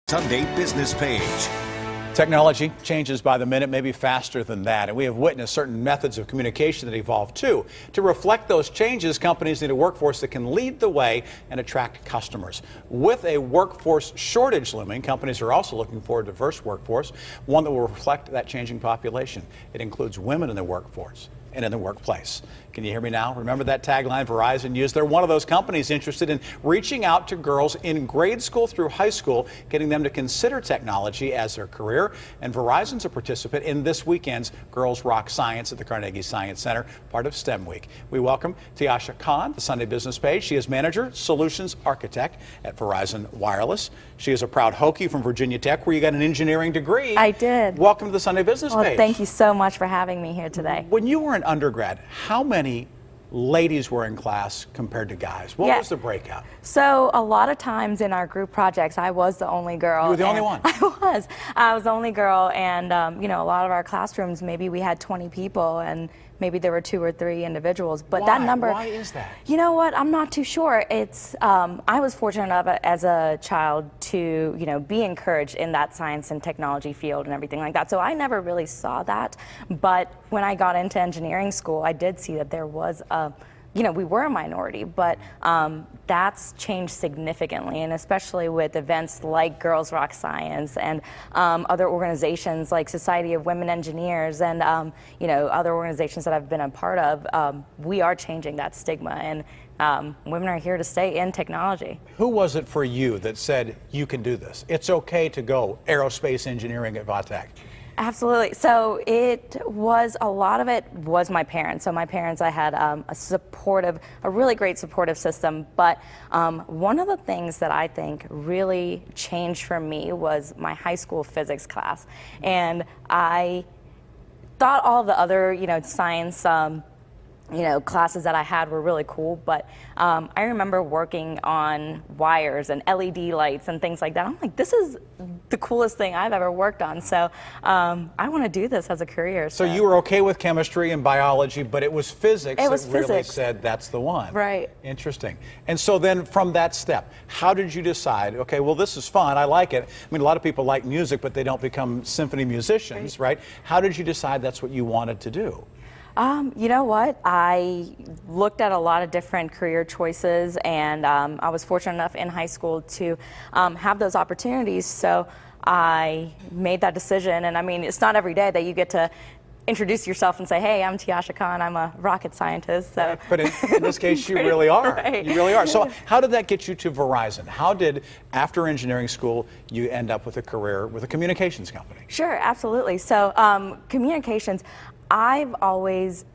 Sunday business page. Technology changes by the minute, maybe faster than that, and we have witnessed certain methods of communication that evolve too. To reflect those changes, companies need a workforce that can lead the way and attract customers. With a workforce shortage looming, companies are also looking for a diverse workforce, one that will reflect that changing population. It includes women in the workforce and in the workplace. Can you hear me now? Remember that tagline Verizon used? They're one of those companies interested in reaching out to girls in grade school through high school, getting them to consider technology as their career. And Verizon's a participant in this weekend's Girls Rock Science at the Carnegie Science Center, part of STEM Week. We welcome Tiasha Khan, the Sunday Business Page. She is Manager, Solutions Architect at Verizon Wireless. She is a proud Hokie from Virginia Tech, where you got an engineering degree. I did. Welcome to the Sunday Business Page. Thank you so much for having me here today. When you were an undergrad, how many ladies were in class compared to guys? What was the breakout? So a lot of times in our group projects, I was the only girl. You were the only one? I was the only girl, and you know, a lot of our classrooms, maybe we had 20 people, and maybe there were 2 or 3 individuals. But that number. Why is that? You know what? I'm not too sure. It's I was fortunate enough as a child to, you know, be encouraged in that science and technology field and everything like that. So I never really saw that. But when I got into engineering school, I did see that there was a, you know, we were a minority, but that's changed significantly, and especially with events like Girls Rock Science and other organizations like Society of Women Engineers and you know, other organizations that I've been a part of. We are changing that stigma, and women are here to stay in technology. Who was it for you that said you can do this? It's okay to go aerospace engineering at Vatech. Absolutely. So it was, a lot of it was my parents. So my parents, I had a really great supportive system. But one of the things that I think really changed for me was my high school physics class. And I thought all the other, you know, science you know, classes that I had were really cool, but I remember working on wires and LED lights and things like that. I'm like, this is the coolest thing I've ever worked on, so I want to do this as a career. So you were okay with chemistry and biology, but it was physics that really said that's the one. Right. Interesting. And so then from that step, how did you decide, okay, well, this is fun, I like it. I mean, a lot of people like music, but they don't become symphony musicians, right? How did you decide that's what you wanted to do? You know what? I looked at a lot of different career choices, and I was fortunate enough in high school to have those opportunities, so I made that decision. And I mean, it's not every day that you get to introduce yourself and say, hey, I'm Tiasha Khan, I'm a rocket scientist. So. Right. But in this case, you really are. Right. You really are. So how did that get you to Verizon? How did, after engineering school, you end up with a career with a communications company? Sure, absolutely. So communications, I've always,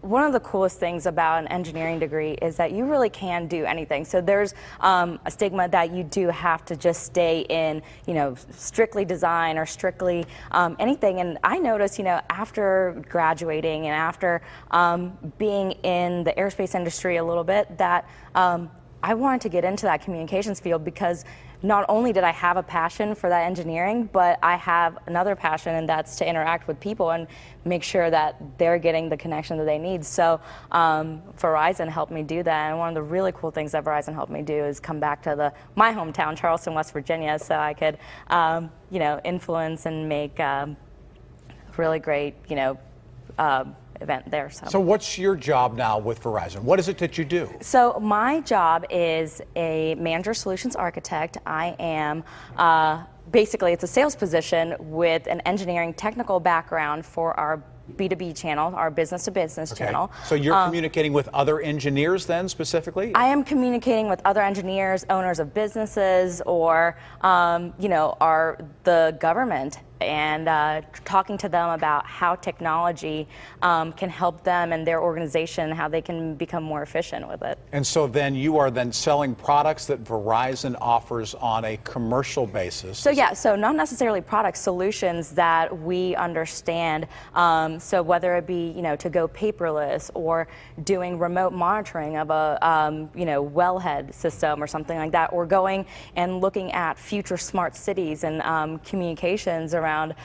one of the coolest things about an engineering degree is that you really can do anything. So there's a stigma that you do have to just stay in, you know, strictly design or strictly anything. And I noticed, you know, after graduating and after being in the aerospace industry a little bit, that I wanted to get into that communications field, because not only did I have a passion for that engineering, but I have another passion, and that's to interact with people and make sure that they're getting the connection that they need. So Verizon helped me do that, and one of the really cool things that Verizon helped me do is come back to my hometown, Charleston, West Virginia, so I could you know, influence and make really great, you know, event there. So what's your job now with Verizon? What is it that you do? So my job is a manager solutions architect. I am basically, it's a sales position with an engineering technical background for our B2B channel, our business-to-business channel. So you're communicating with other engineers then, specifically? I am communicating with other engineers, owners of businesses, or you know, the government, and talking to them about how technology can help them and their organization, how they can become more efficient with it. And so then you are then selling products that Verizon offers on a commercial basis. So yeah, so not necessarily product solutions that we understand. So whether it be, you know, to go paperless or doing remote monitoring of a you know, wellhead system or something like that, or going and looking at future smart cities and communications around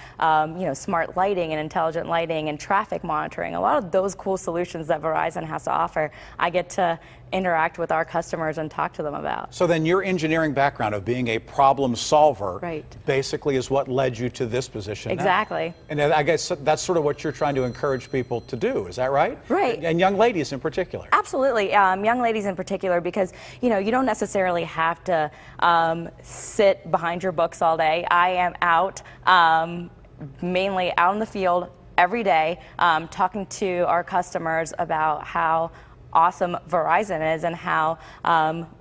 you know, smart lighting and intelligent lighting and traffic monitoring. A lot of those cool solutions that Verizon has to offer, I get to interact with our customers and talk to them about. So then your engineering background of being a problem solver Right. basically is what led you to this position now. Exactly. And I guess that's sort of what you're trying to encourage people to do, is that right? Right. And young ladies in particular. Absolutely, young ladies in particular, because you don't necessarily have to sit behind your books all day. I am out, mainly out in the field every day, talking to our customers about how awesome Verizon is and how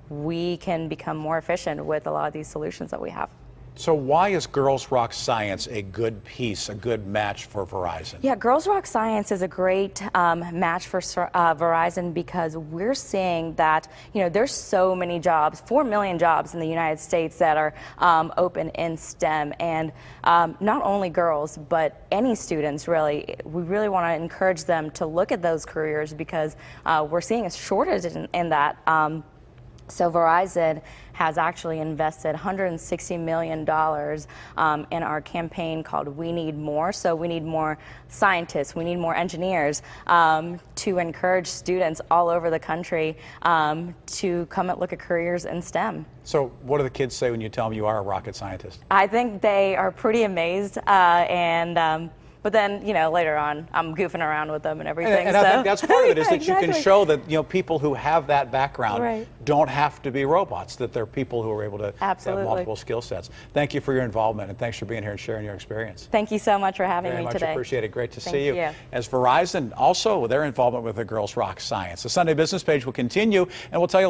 we can become more efficient with a lot of these solutions that we have. So why is Girls Rock Science a good piece, a good match for Verizon? Yeah, Girls Rock Science is a great match for Verizon, because we're seeing that there's so many jobs, 4 million jobs in the United States that are open in STEM, and not only girls but any students really. We really want to encourage them to look at those careers, because we're seeing a shortage in that. So Verizon has actually invested $160 million in our campaign called We Need More. So we need more scientists, we need more engineers to encourage students all over the country to come and look at careers in STEM. So what do the kids say when you tell them you are a rocket scientist? I think they are pretty amazed, but then, later on, I'm goofing around with them and everything. And I think that's part of it, is that exactly. you can show that people who have that background Right. don't have to be robots, that they're people who are able to have multiple skill sets. Thank you for your involvement, and thanks for being here and sharing your experience. Thank you so much for having Very me much today. Appreciate it. Great to Thank see you. you. As Verizon, also their involvement with the Girls Rock Science. The Sunday Business Page will continue, and we'll tell you